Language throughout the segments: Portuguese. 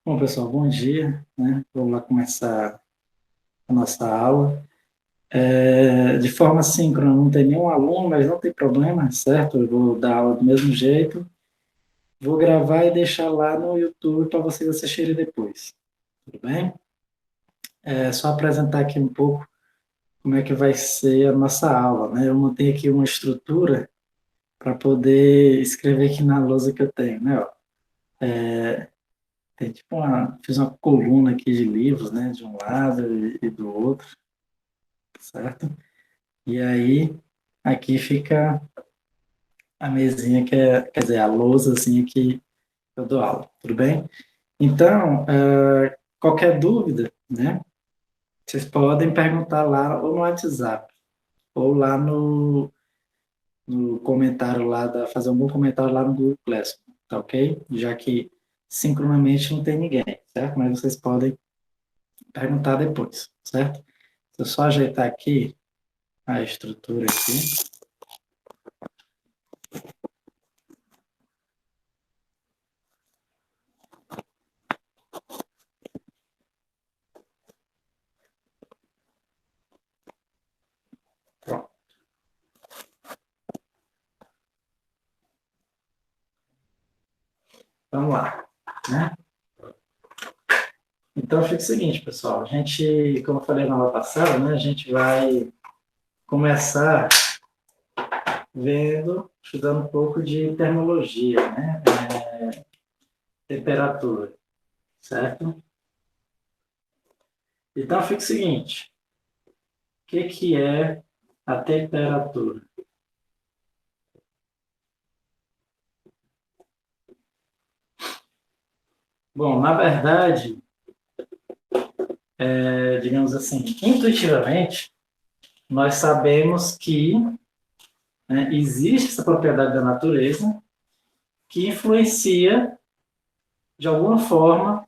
Bom, pessoal, bom dia, né? Vamos lá começar a nossa aula. De forma síncrona, não tem nenhum aluno, mas não tem problema, certo? Eu vou dar aula do mesmo jeito. Vou gravar e deixar lá no YouTube para vocês assistirem depois. Tudo bem? É só apresentar aqui um pouco como é que vai ser a nossa aula, né? Eu montei aqui uma estrutura para poder escrever aqui na lousa que eu tenho, né? Ó, tem tipo fiz uma coluna aqui de livros, né? De um lado e do outro, certo? E aí, aqui fica a mesinha quer dizer, a lousazinha que eu dou aula, tudo bem? Então, qualquer dúvida, né? Vocês podem perguntar lá ou no WhatsApp, ou lá no comentário lá, fazer algum comentário lá no Google Classroom, tá ok? Já que sincronamente não tem ninguém, certo? Mas vocês podem perguntar depois, certo? Se eu só ajeitar aqui a estrutura aqui, pronto, vamos lá, né? Então, fica o seguinte, pessoal. A gente, como eu falei na aula passada, né, a gente vai começar estudando um pouco de termologia, né? Temperatura, certo? Então, fica o seguinte. O que é a temperatura? Bom, na verdade, digamos assim, intuitivamente, nós sabemos que, né, existe essa propriedade da natureza que influencia, de alguma forma,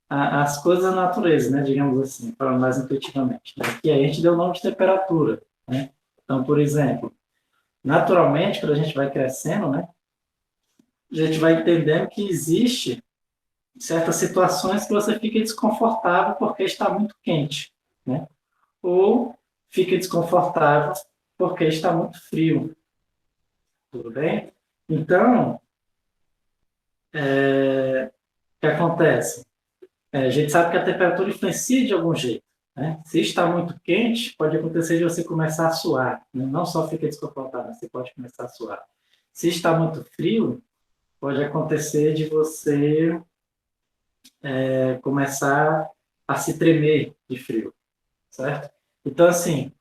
as coisas da natureza, né, digamos assim, falando mais intuitivamente, né, que aí a gente deu o nome de temperatura, né? Então, por exemplo, naturalmente, quando a gente vai crescendo, né, a gente vai entendendo que existe certas situações que você fica desconfortável porque está muito quente, né? Ou fica desconfortável porque está muito frio, tudo bem? Então, o que acontece? A gente sabe que a temperatura influencia de algum jeito, né? Se está muito quente, pode acontecer de você começar a suar, né? Não só fica desconfortável, você pode começar a suar. Se está muito frio, pode acontecer de você começar a se tremer de frio, certo? Então, assim,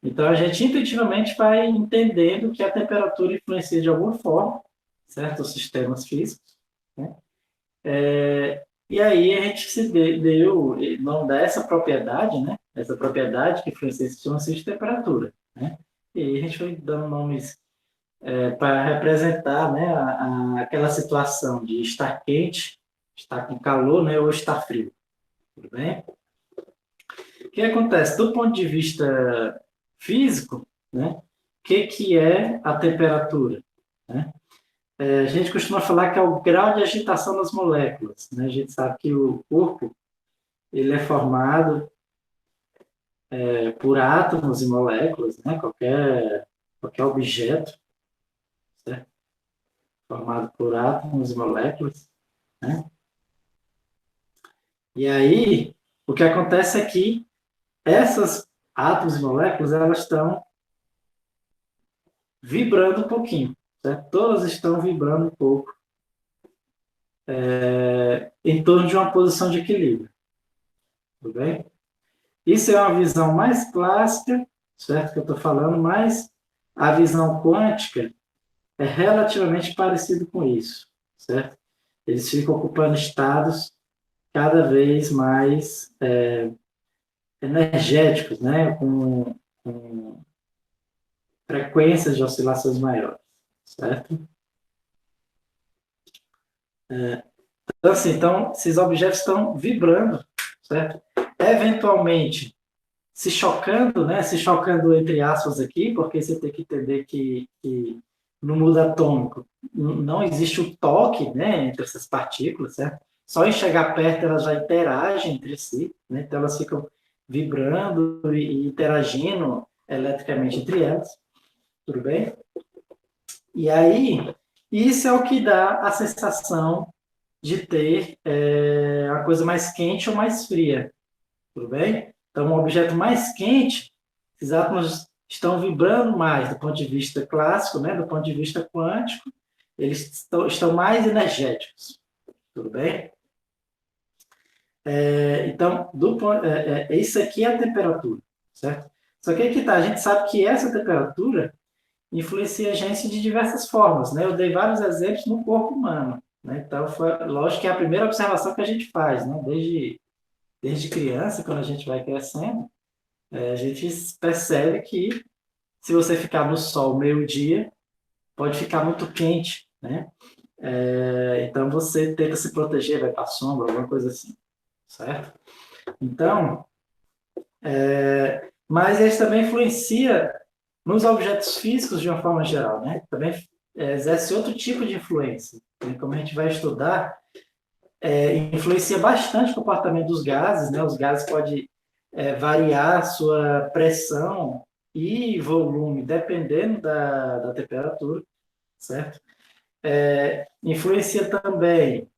então a gente intuitivamente vai entendendo que a temperatura influencia de alguma forma, certo? Os sistemas físicos, né? E aí a gente se deu não dá essa propriedade, né? Essa propriedade que influencia esse chama-se de temperatura, né? E aí a gente foi dando nomes para representar, né, aquela situação de estar quente, estar com calor, né, ou estar frio, tudo bem? O que acontece? Do ponto de vista físico, né, o que é a temperatura? Né? A gente costuma falar que é o grau de agitação das moléculas. Né? A gente sabe que o corpo ele é formado por átomos e moléculas, né? Qualquer objeto, certo? Formado por átomos e moléculas. Né? E aí, o que acontece é que essas átomos e moléculas elas estão vibrando um pouquinho. Certo? Todas estão vibrando um pouco em torno de uma posição de equilíbrio. Tudo bem? Isso é uma visão mais clássica, certo? Que eu estou falando, mas a visão quântica é relativamente parecido com isso, certo? Eles ficam ocupando estados cada vez mais energéticos, né? Com frequências de oscilações maiores, certo? Então, assim, então, esses objetos estão vibrando, certo? Eventualmente, se chocando, né? Se chocando entre aspas aqui, porque você tem que entender que no mundo atômico não existe o toque, né, entre essas partículas, certo? só em chegar perto elas já interagem entre si, né? Então elas ficam vibrando e interagindo eletricamente entre elas, tudo bem? E aí, isso é o que dá a sensação de ter a coisa mais quente ou mais fria, tudo bem? Então, um objeto mais quente, esses átomos estão vibrando mais do ponto de vista clássico, né? Do ponto de vista quântico, eles estão mais energéticos, tudo bem? Então, isso aqui é a temperatura, certo? Só que aqui tá, a gente sabe que essa temperatura influencia a gente de diversas formas, né? Eu dei vários exemplos no corpo humano, né? Então, lógico que é a primeira observação que a gente faz, né? Desde criança, quando a gente vai crescendo, a gente percebe que se você ficar no sol meio-dia, pode ficar muito quente, né? Então, você tenta se proteger, vai para a sombra, alguma coisa assim, certo? Então, mas isso também influencia nos objetos físicos de uma forma geral, né? Também exerce outro tipo de influência. Né? Como a gente vai estudar, influencia bastante o comportamento dos gases, né? Os gases podem variar sua pressão e volume dependendo da temperatura, certo? Influencia também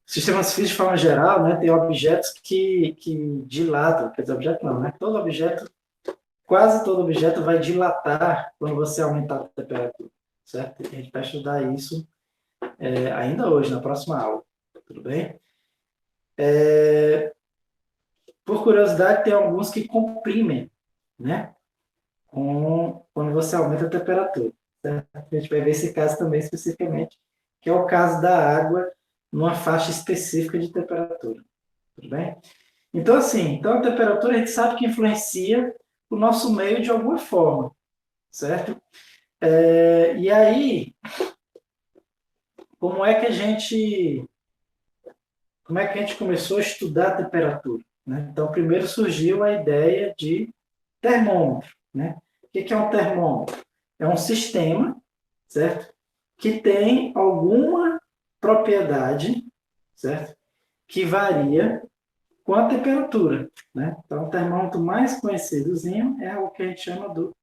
sistemas físicos de forma geral, né? Tem objetos que dilatam, quer dizer, objeto não, né? Quase todo objeto vai dilatar quando você aumentar a temperatura, certo? A gente vai estudar isso ainda hoje, na próxima aula, tudo bem? Por curiosidade, tem alguns que comprimem, né? Quando você aumenta a temperatura, certo? A gente vai ver esse caso também especificamente, que é o caso da água numa faixa específica de temperatura, tudo bem? Então, assim, a temperatura a gente sabe que influencia o nosso meio de alguma forma, certo? E aí, como é que a gente começou a estudar a temperatura? Né? Então, primeiro surgiu a ideia de termômetro. Né? O que é um termômetro? É um sistema, certo? Que tem alguma propriedade, certo? Que varia com a temperatura. Né? Então, o termômetro mais conhecidozinho é o que a gente chama do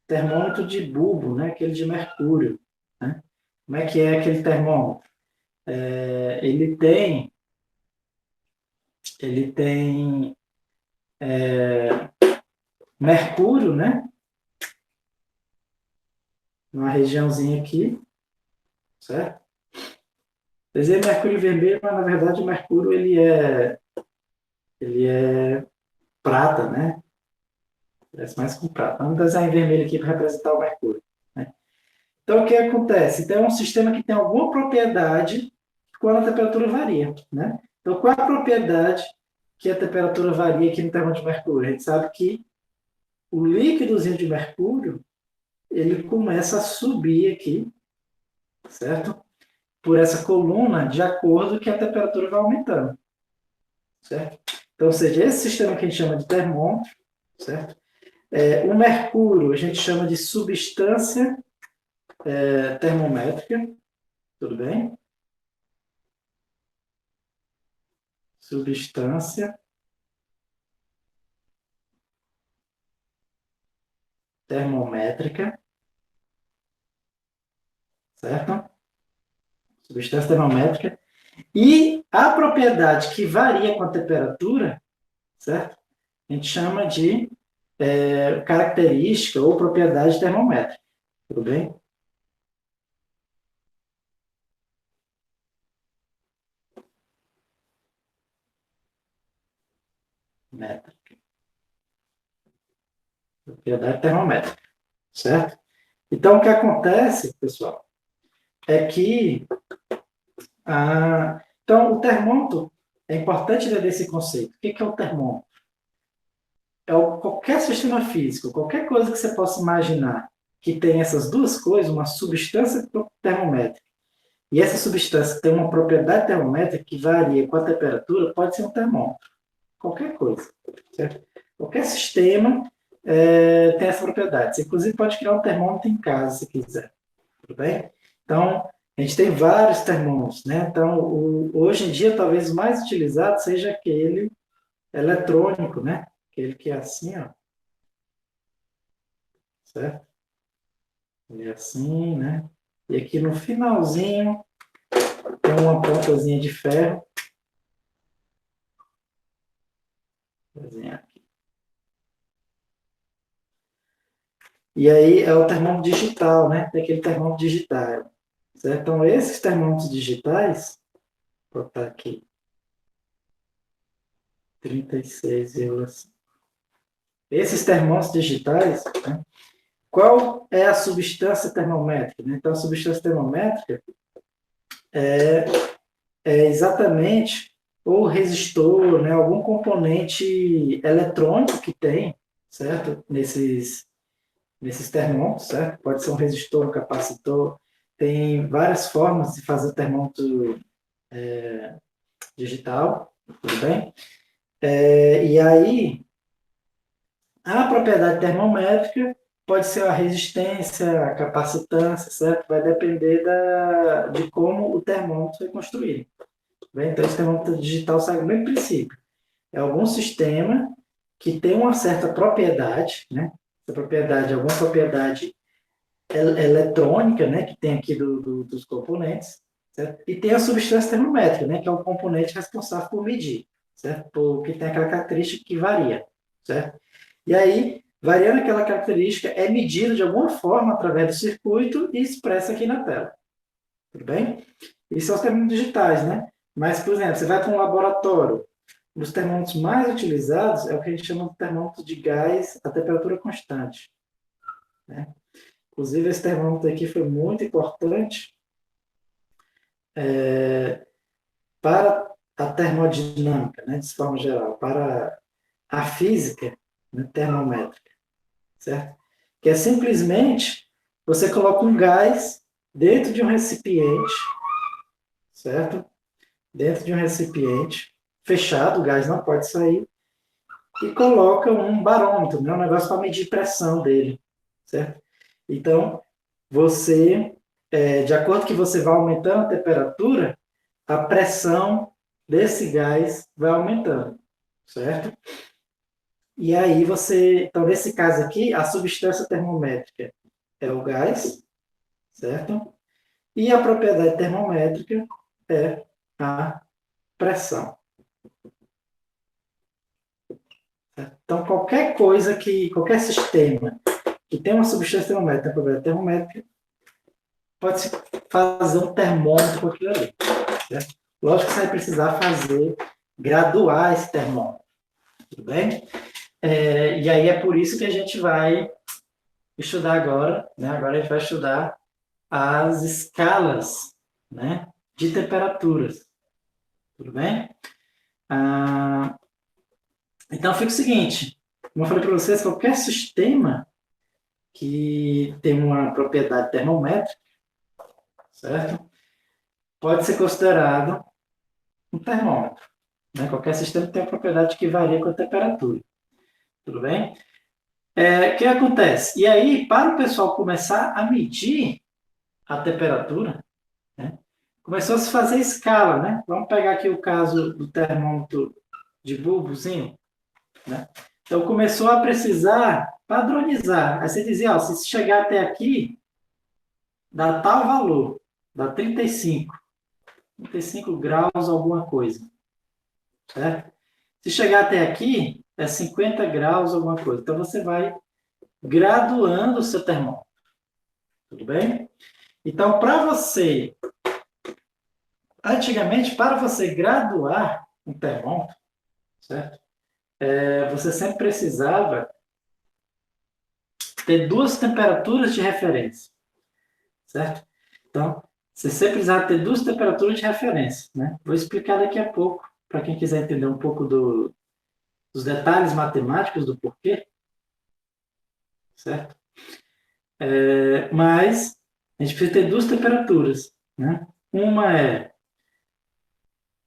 termômetro de bulbo, né? Aquele de mercúrio. Né? Como é aquele termômetro? Ele tem mercúrio, né? Numa regiãozinha aqui, certo? Desenho mercúrio vermelho, mas na verdade o mercúrio ele é prata, né? Parece mais com prata. Vamos desenhar em vermelho aqui para representar o mercúrio. Né? Então, o que acontece? Então, é um sistema que tem alguma propriedade quando a temperatura varia. Né? Então, qual é a propriedade que a temperatura varia aqui no termômetro de mercúrio? A gente sabe que o líquidozinho de mercúrio ele começa a subir aqui, certo? Por essa coluna, de acordo que a temperatura vai aumentando, certo? Então, ou seja, esse sistema que a gente chama de termômetro, certo? O mercúrio a gente chama de substância termométrica, tudo bem? Substância termométrica, certo? Substância termométrica. E a propriedade que varia com a temperatura, certo? A gente chama de característica ou propriedade termométrica, tudo bem? Métrica. Propriedade termométrica, certo? Então, o que acontece, pessoal, é que então, o termômetro, é importante entender esse conceito. O que é o termômetro? Qualquer sistema físico, qualquer coisa que você possa imaginar que tem essas duas coisas, uma substância termométrica, e essa substância tem uma propriedade termométrica que varia com a temperatura, pode ser um termômetro. Qualquer coisa. Certo? Qualquer sistema tem essa propriedade. Você, inclusive, pode criar um termômetro em casa, se quiser. Tudo bem? Então, A gente tem vários termômetros, né? Então, hoje em dia, talvez o mais utilizado seja aquele eletrônico, né? Aquele que é assim, ó, certo? Ele é assim, né? E aqui no finalzinho tem uma pontazinha de ferro. Vou desenhar aqui. E aí é o termômetro digital, né? Tem aquele termômetro digital, certo? Então, esses termômetros digitais, vou botar aqui, 36,5. Esses termômetros digitais, né? Qual é a substância termométrica, né? Então, a substância termométrica é, é exatamente o resistor, né? Algum componente eletrônico que tem, certo? Nesses termômetros, certo? Pode ser um resistor, um capacitor. Tem várias formas de fazer o termômetro digital, tudo bem? E aí, a propriedade termométrica pode ser a resistência, a capacitância, certo? Vai depender de como o termômetro foi construído. Bem? Então, esse termômetro digital segue o mesmo princípio. É algum sistema que tem uma certa propriedade, né? Essa propriedade, alguma propriedade eletrônica, né? Que tem aqui dos componentes, certo? E tem a substância termométrica, né? Que é o componente responsável por medir, certo? Porque tem aquela característica que varia, certo? E aí, variando aquela característica, é medido de alguma forma através do circuito e expressa aqui na tela. Tudo bem? Isso são os termômetros digitais, né? Mas, por exemplo, você vai para um laboratório, um dos termômetros mais utilizados é o que a gente chama de termômetro de gás a temperatura constante, né? Inclusive, esse termômetro aqui foi muito importante para a termodinâmica, né, de forma geral, para a física, né, termométrica, certo? Que é simplesmente você coloca um gás dentro de um recipiente, certo? Dentro de um recipiente fechado, o gás não pode sair, e coloca um barômetro, né, um negócio para medir a pressão dele, certo? Então, de acordo que você vai aumentando a temperatura, a pressão desse gás vai aumentando, certo? E aí então nesse caso aqui, a substância termométrica é o gás, certo? E a propriedade termométrica é a pressão. Certo? Então, qualquer sistema que tem uma substância termométrica, a propriedade termométrica, pode-se fazer um termômetro com aquilo ali, certo? Lógico que você vai precisar graduar esse termômetro, tudo bem? E aí é por isso que a gente vai estudar agora, né? Agora a gente vai estudar as escalas, né, de temperaturas, tudo bem? Então fica o seguinte, como eu falei para vocês, qualquer sistema que tem uma propriedade termométrica, certo? Pode ser considerado um termômetro, né? Qualquer sistema tem uma propriedade que varia com a temperatura, tudo bem? O que acontece? E aí, para o pessoal começar a medir a temperatura, né, começou a se fazer escala, né? Vamos pegar aqui o caso do termômetro de bulbozinho, né? Então começou a precisar padronizar. Aí você dizia, ó, se chegar até aqui, dá tal valor, dá 35 graus alguma coisa, certo? Se chegar até aqui, é 50 graus alguma coisa. Então você vai graduando o seu termômetro, tudo bem? Então, antigamente, para você graduar um termômetro, certo? Você sempre precisava ter duas temperaturas de referência, certo? Então, você sempre precisava ter duas temperaturas de referência, né? Vou explicar daqui a pouco, para quem quiser entender um pouco dos detalhes matemáticos do porquê, certo? Mas a gente precisa ter duas temperaturas, né? Uma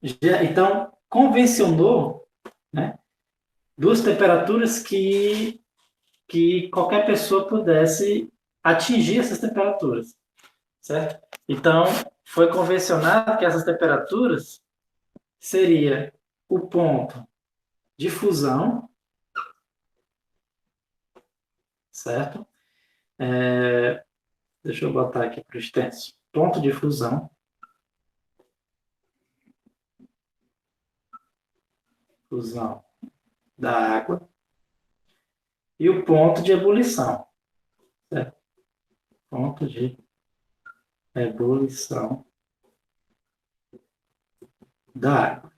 então, convencionou, né? Duas temperaturas que qualquer pessoa pudesse atingir essas temperaturas, certo? Então, foi convencionado que essas temperaturas seria o ponto de fusão, certo? Deixa eu botar aqui para o extenso. Ponto de fusão, fusão da água, e o ponto de ebulição, certo? Ponto de ebulição da água.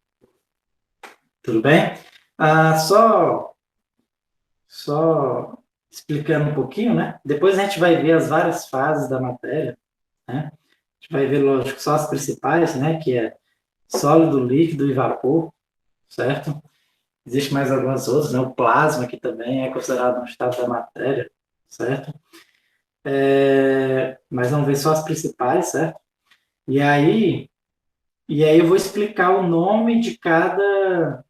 Tudo bem? Só explicando um pouquinho, né? Depois a gente vai ver as várias fases da matéria, né? A gente vai ver, lógico, só as principais, né? Que é sólido, líquido e vapor, certo? Existem mais algumas outras, né? O plasma, que também é considerado um estado da matéria, certo? Mas vamos ver só as principais, certo? E aí, eu vou explicar o nome de cada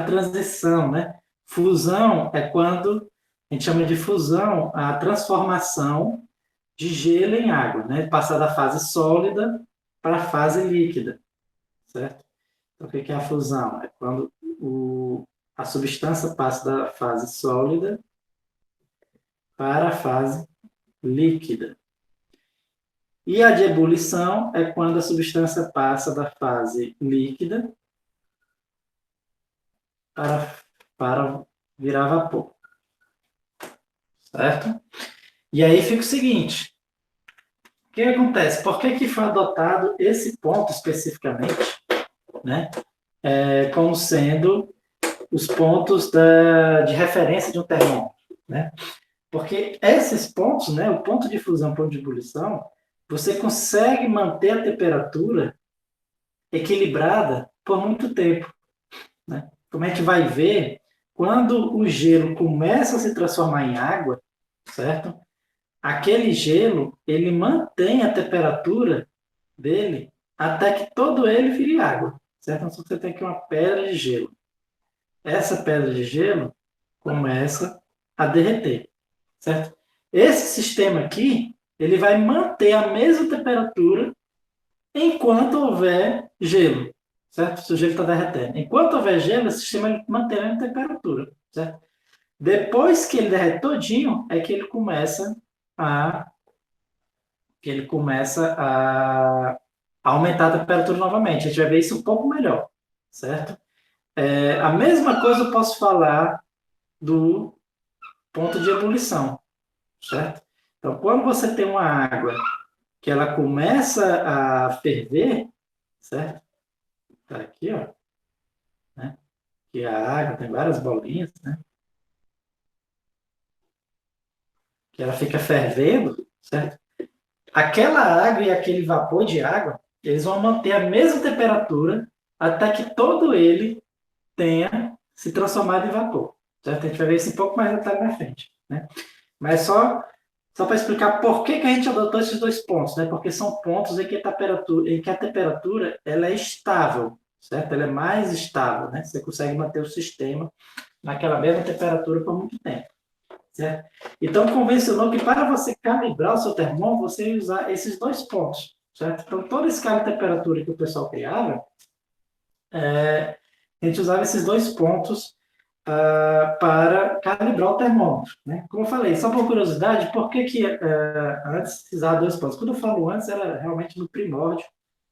transição, né? Fusão é quando a gente chama de fusão a transformação de gelo em água, né? Passar da fase sólida para a fase líquida, certo? Então, o que é a fusão? É quando a substância passa da fase sólida para a fase líquida. E a de ebulição é quando a substância passa da fase líquida para virar vapor, certo? E aí fica o seguinte, o que acontece? Por que foi adotado esse ponto especificamente, né? Como sendo os pontos de referência de um termômetro, né? Porque esses pontos, né, o ponto de fusão e o ponto de ebulição, você consegue manter a temperatura equilibrada por muito tempo, né? Como a gente vai ver, quando o gelo começa a se transformar em água, certo? Aquele gelo, ele mantém a temperatura dele até que todo ele vire água, certo? Então, você tem aqui uma pedra de gelo. Essa pedra de gelo começa a derreter, certo? Esse sistema aqui, ele vai manter a mesma temperatura enquanto houver gelo, certo? Se o gelo está derretendo. Enquanto houver gelo, o sistema ele mantém a temperatura, certo? Depois que ele derrete todinho, é a que ele começa a aumentar a temperatura novamente. A gente vai ver isso um pouco melhor, certo? A mesma coisa eu posso falar do ponto de ebulição, certo? Então, quando você tem uma água que ela começa a ferver, certo? Tá aqui, ó, né? Que a água tem várias bolinhas, né? Que ela fica fervendo, certo? Aquela água e aquele vapor de água, eles vão manter a mesma temperatura até que todo ele tenha se transformado em vapor, certo? A gente vai ver isso um pouco mais detalhe na frente, né? Mas só para explicar por que a gente adotou esses dois pontos, né? Porque são pontos em que a temperatura ela é estável, certo? Ela é mais estável, né? Você consegue manter o sistema naquela mesma temperatura por muito tempo, certo? Então, convencionou que para você calibrar o seu termômetro, você ia usar esses dois pontos, certo? Então, todo esse escala de temperatura que o pessoal criava, a gente usava esses dois pontos para calibrar o termômetro, né? Como eu falei, só por curiosidade, por que antes precisava dois pontos? Quando eu falo antes, era realmente no primórdio,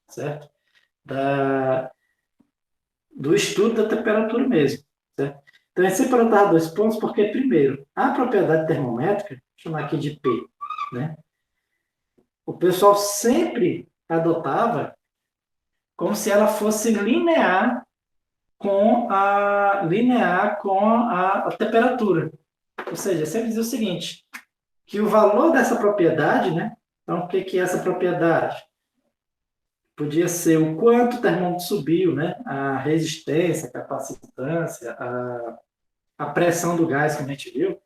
certo? Do estudo da temperatura mesmo, certo? Então, a gente sempre anotava dois pontos porque, primeiro, a propriedade termométrica, vou chamar aqui de P, né? O pessoal sempre adotava como se ela fosse linear com a temperatura. Ou seja, sempre dizia o seguinte, que o valor dessa propriedade, né? Então, o que é essa propriedade? Podia ser o quanto o termômetro subiu, né? A resistência, a capacitância, a pressão do gás, como a gente viu.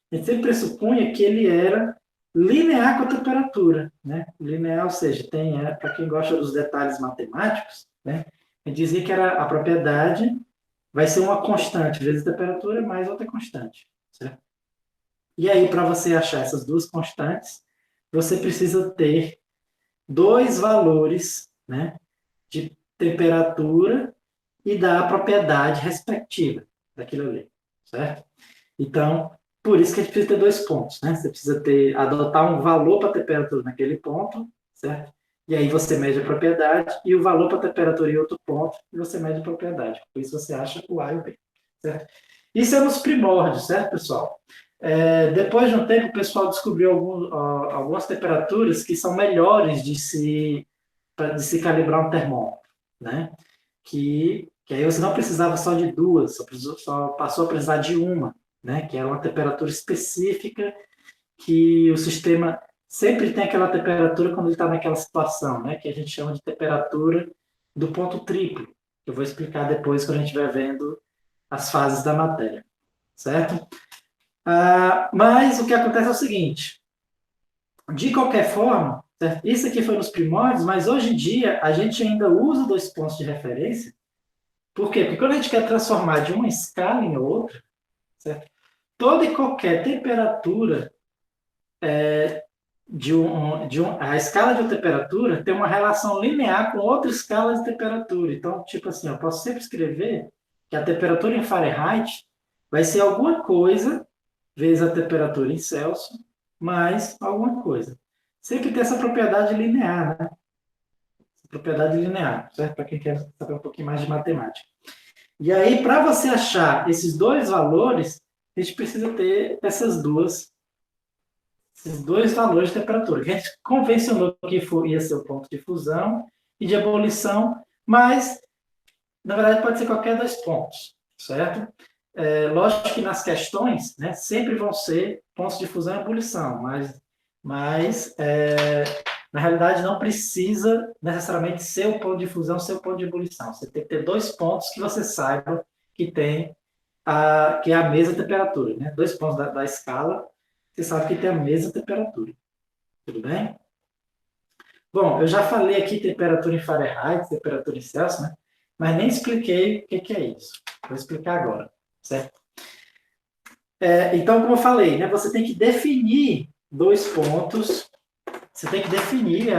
A gente sempre pressupunha que ele era linear com a temperatura, né? Linear, ou seja, para quem gosta dos detalhes matemáticos, né? A gente dizia que a propriedade vai ser uma constante, vezes a temperatura mais outra constante, certo? E aí, para você achar essas duas constantes, você precisa ter dois valores, né, de temperatura e da propriedade respectiva daquilo ali, certo? Então, por isso que a gente precisa ter dois pontos, né? Você precisa adotar um valor para a temperatura naquele ponto, certo? E aí você mede a propriedade e o valor para a temperatura em outro ponto e você mede a propriedade. Por isso você acha o A e o B, certo? Isso é nos primórdios, certo, pessoal? Depois de um tempo, o pessoal descobriu algumas temperaturas que são melhores de se calibrar um termômetro, né? Que aí você não precisava só de duas, só passou a precisar de uma, né? Que era uma temperatura específica que o sistema sempre tem aquela temperatura quando ele está naquela situação, né? Que a gente chama de temperatura do ponto triplo. Eu vou explicar depois quando a gente estiver vendo as fases da matéria, certo? Mas o que acontece é o seguinte, de qualquer forma, certo? Isso aqui foi nos primórdios, mas hoje em dia a gente ainda usa dois pontos de referência. Por quê? Porque quando a gente quer transformar de uma escala em outra, certo? Toda e qualquer temperatura a escala de uma temperatura tem uma relação linear com outra escala de temperatura. Então, tipo assim, eu posso sempre escrever que a temperatura em Fahrenheit vai ser alguma coisa vezes a temperatura em Celsius mais alguma coisa. Sempre tem essa propriedade linear, né? Propriedade linear, certo? Para quem quer saber um pouquinho mais de matemática. E aí, para você achar esses dois valores, a gente precisa ter esses dois valores de temperatura. A gente convencionou que ia ser o ponto de fusão e de ebulição, mas, na verdade, pode ser qualquer dois pontos, certo? Lógico que nas questões, né, sempre vão ser pontos de fusão e ebulição, mas na realidade não precisa necessariamente ser o ponto de fusão, ser o ponto de ebulição. Você tem que ter dois pontos que você saiba que que é a mesma temperatura, né? Dois pontos da escala, você sabe que tem a mesma temperatura. Tudo bem? Bom, eu já falei aqui temperatura em Fahrenheit, temperatura em Celsius, né? Mas nem expliquei o que é isso. Vou explicar agora, certo? Então, como eu falei, né, você tem que definir dois pontos, você tem que definir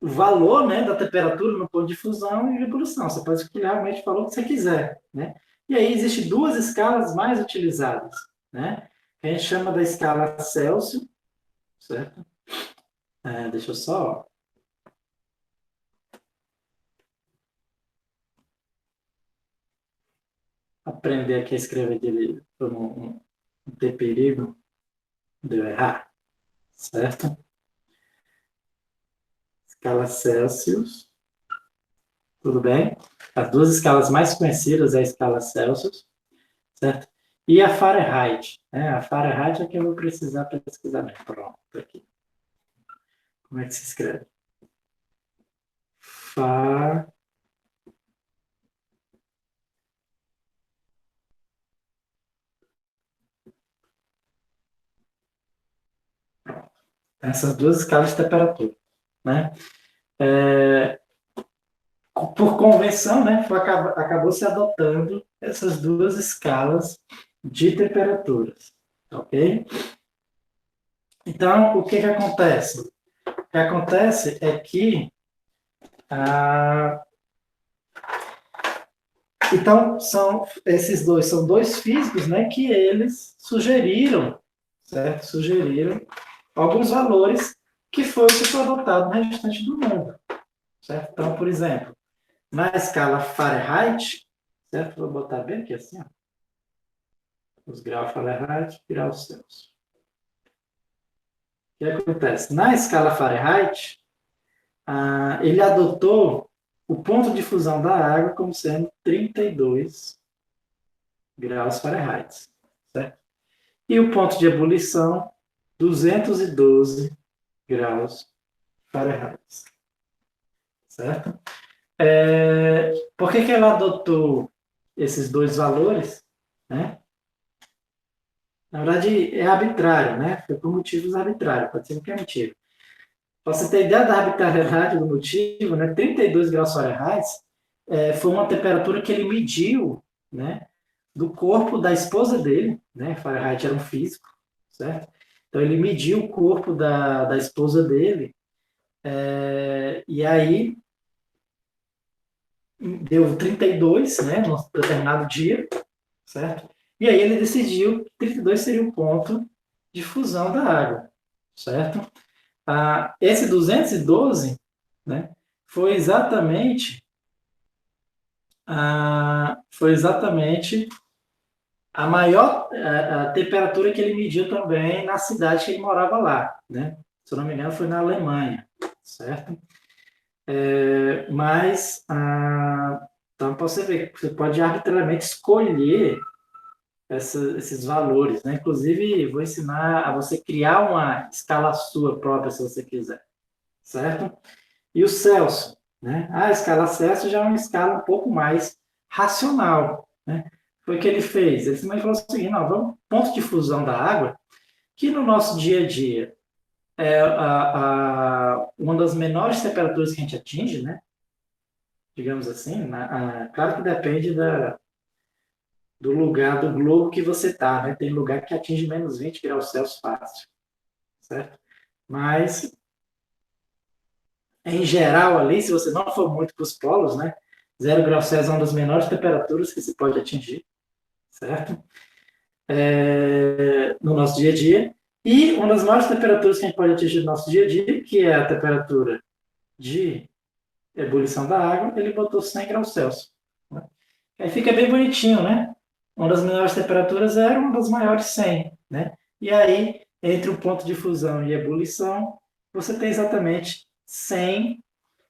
o valor, né, da temperatura no ponto de fusão e de ebulição. Você pode escolher realmente o valor que você quiser, né? E aí existem duas escalas mais utilizadas, né? Que a gente chama da escala Celsius, certo? Deixa eu só aprender aqui a escrever dele para não ter perigo de eu errar, certo? Escala Celsius, tudo bem? As duas escalas mais conhecidas é a escala Celsius, certo? E a Fahrenheit, né? A Fahrenheit é que eu vou precisar pesquisar. Pronto, aqui. Como é que se escreve? Fa... Essas duas escalas de temperatura, né? Por convenção, né, acabou se adotando essas duas escalas de temperaturas, ok? Então, o que acontece? O que acontece é que então esses dois são dois físicos, né, que eles sugeriram, certo? Sugeriram alguns valores que foi o que foi adotado no restante do mundo, certo? Então, por exemplo, na escala Fahrenheit, certo? Vou botar bem aqui assim, ó. Os graus Fahrenheit, graus Celsius. O que acontece? Na escala Fahrenheit, ele adotou o ponto de fusão da água como sendo 32 graus Fahrenheit, certo? E o ponto de ebulição, 212 graus Fahrenheit, certo? Por que ela adotou esses dois valores, né? Na verdade, é arbitrário, né? Foi por motivos arbitrários, pode ser qualquer motivo. Para você ter ideia da arbitrariedade do motivo, né? 32 graus Fahrenheit foi uma temperatura que ele mediu, né? Do corpo da esposa dele, né? Fahrenheit era um físico, certo? Então, ele mediu o corpo da esposa dele, e aí deu 32, né, num determinado dia, certo? E aí ele decidiu que 32 seria o ponto de fusão da água, certo? Esse 212, né, foi exatamente a maior a temperatura que ele mediu também na cidade que ele morava lá, né? Se eu não me engano, foi na Alemanha, certo? Mas, então, você ver, você pode arbitrariamente escolher esses valores, né? Inclusive, vou ensinar a você criar uma escala sua própria, se você quiser, certo? E o Celsius, né? A escala Celsius já é uma escala um pouco mais racional, né? Foi o que ele fez. Ele simplesmente falou o seguinte: não, vamos ponto de fusão da água, que no nosso dia a dia é uma das menores temperaturas que a gente atinge, né? Digamos assim. Claro que depende do lugar do globo que você está, né? Tem lugar que atinge menos 20 graus Celsius fácil, certo? Mas em geral ali, se você não for muito para os polos, né? 0 graus Celsius é uma das menores temperaturas que se pode atingir, certo? No nosso dia a dia. E uma das maiores temperaturas que a gente pode atingir no nosso dia a dia, que é a temperatura de ebulição da água, ele botou 100 graus Celsius. Né? Aí fica bem bonitinho, né? Uma das menores temperaturas era uma das maiores 100, né? E aí, entre o ponto de fusão e ebulição, você tem exatamente 100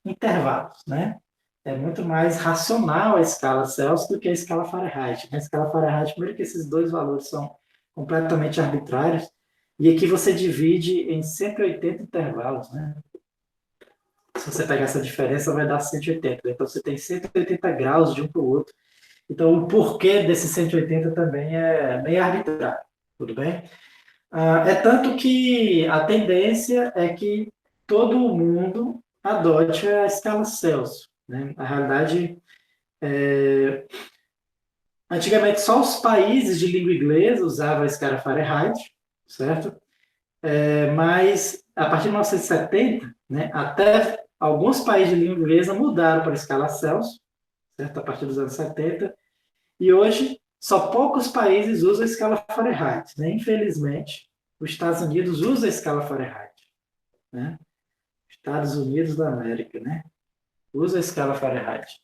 intervalos, né? É muito mais racional a escala Celsius do que a escala Fahrenheit. A escala Fahrenheit, primeiro que esses dois valores são completamente arbitrários, e aqui você divide em 180 intervalos, né? Se você pegar essa diferença, vai dar 180. Então, você tem 180 graus de um para o outro. Então, o porquê desse 180 também é meio arbitrário, tudo bem? É tanto que a tendência é que todo mundo adote a escala Celsius. Né? Na realidade, antigamente só os países de língua inglesa usavam a escala Fahrenheit, certo? Mas a partir de 1970, né, até alguns países de língua inglesa mudaram para a escala Celsius, certo? A partir dos anos 70, e hoje só poucos países usam a escala Fahrenheit. Né? Infelizmente, os Estados Unidos usa a escala Fahrenheit. Né? Estados Unidos da América, né? Usa a escala Fahrenheit.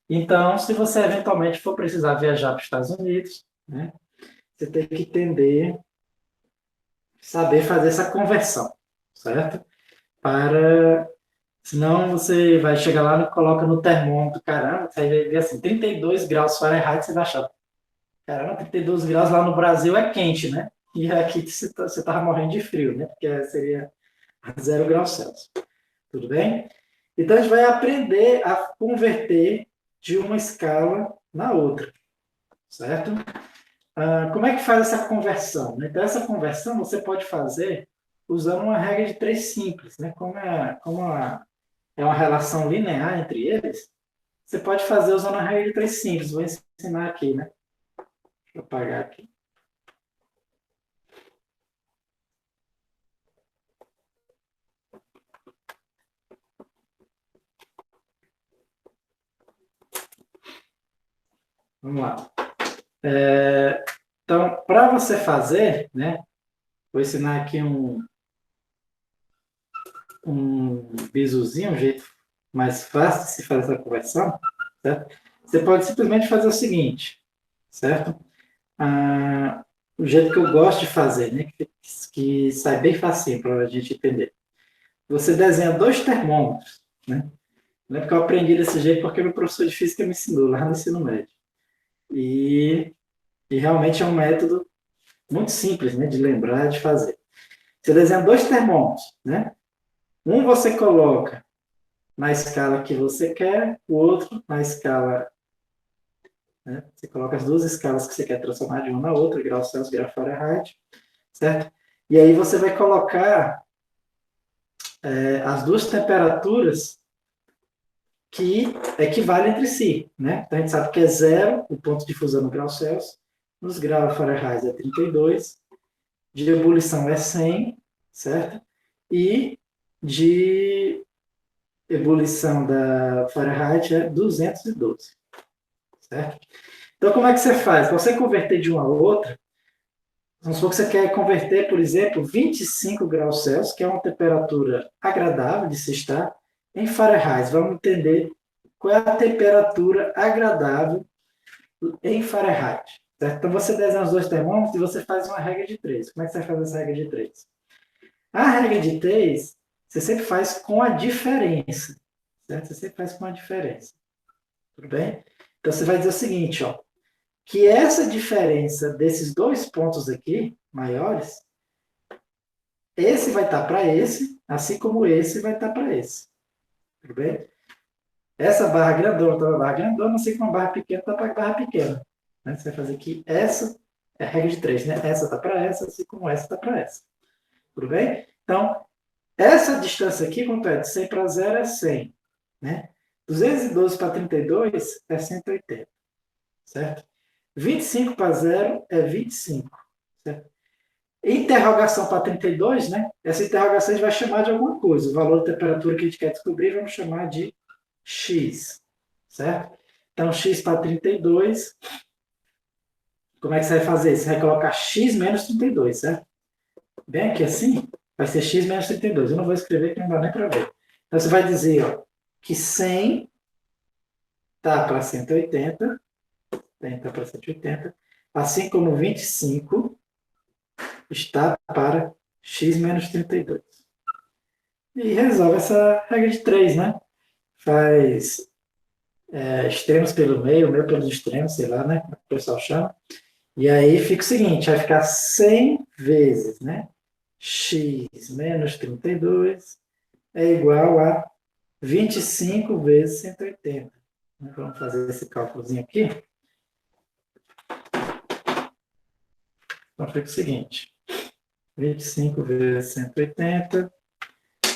Então, se você eventualmente for precisar viajar para os Estados Unidos, né, você tem que entender, saber fazer essa conversão, certo? Para, senão você vai chegar lá e coloca no termômetro, caramba, você vai ver assim, 32 graus Fahrenheit, você vai achar, caramba, 32 graus lá no Brasil é quente, né? E aqui você estava morrendo de frio, né? Porque seria 0 graus Celsius. Tudo bem? Então, a gente vai aprender a converter de uma escala na outra, certo? Como é que faz essa conversão? Então, essa conversão você pode fazer usando uma regra de três simples, né? É uma relação linear entre eles, você pode fazer usando a regra de três simples. Vou ensinar aqui, né? Deixa eu apagar aqui. Vamos lá. Então, para você fazer, né? Vou ensinar aqui um bizuzinho, um jeito mais fácil de se fazer essa conversão, certo? Você pode simplesmente fazer o seguinte, certo? O jeito que eu gosto de fazer, né? Que sai bem facinho para a gente entender. Você desenha dois termômetros, né? Não é porque eu aprendi desse jeito, porque meu professor de física me ensinou lá no ensino médio. E realmente é um método muito simples, né? De lembrar, de fazer. Você desenha dois termômetros, né? Um você coloca na escala que você quer, o outro na escala, né? Você coloca as duas escalas que você quer transformar de uma na outra, grau Celsius, grau Fahrenheit, certo? E aí você vai colocar as duas temperaturas que equivalem entre si, né? Então a gente sabe que é zero o ponto de fusão no grau Celsius, nos graus Fahrenheit é 32, de ebulição é 100, certo? E de ebulição da Fahrenheit é 212, certo? Então, como é que você faz? Para você converter de uma a outra, vamos supor que você quer converter, por exemplo, 25 graus Celsius, que é uma temperatura agradável de se estar, em Fahrenheit. Vamos entender qual é a temperatura agradável em Fahrenheit. Certo? Então, você desenha os dois termômetros e você faz uma regra de 3. Como é que você vai fazer essa regra de 3? A regra de 3, você sempre faz com a diferença. Certo? Você sempre faz com a diferença. Tudo bem? Então, você vai dizer o seguinte, ó, que essa diferença desses dois pontos aqui, maiores, esse vai estar para esse, assim como esse vai estar para esse. Tudo bem? Essa barra grandona está para a barra grandona, assim como a barra pequena está para a barra pequena. Né? Você vai fazer aqui essa, é a regra de 3, né? Essa está para essa, assim como essa está para essa. Tudo bem? Então, essa distância aqui, quanto é? De 100 para 0 é 100. Né? 212 para 32 é 180. Certo? 25 para 0 é 25. Certo? Interrogação para 32, né? Essa interrogação a gente vai chamar de alguma coisa. O valor da temperatura que a gente quer descobrir, vamos chamar de X. Certo? Então, X para 32. Como é que você vai fazer? Você vai colocar X menos 32, certo? Bem aqui assim, vai ser X menos 32. Eu não vou escrever que não dá nem para ver. Então, você vai dizer ó, que 100 está para 180. 100 está para 180. Assim como 25 está para x menos 32. E resolve essa regra de 3, né? Faz extremos pelo meio, o meio pelos extremos, sei lá, né? Como o pessoal chama. E aí fica o seguinte, vai ficar 100 vezes, né? X menos 32 é igual a 25 vezes 180. Vamos fazer esse cálculozinho aqui. Então fica o seguinte, 25 vezes 180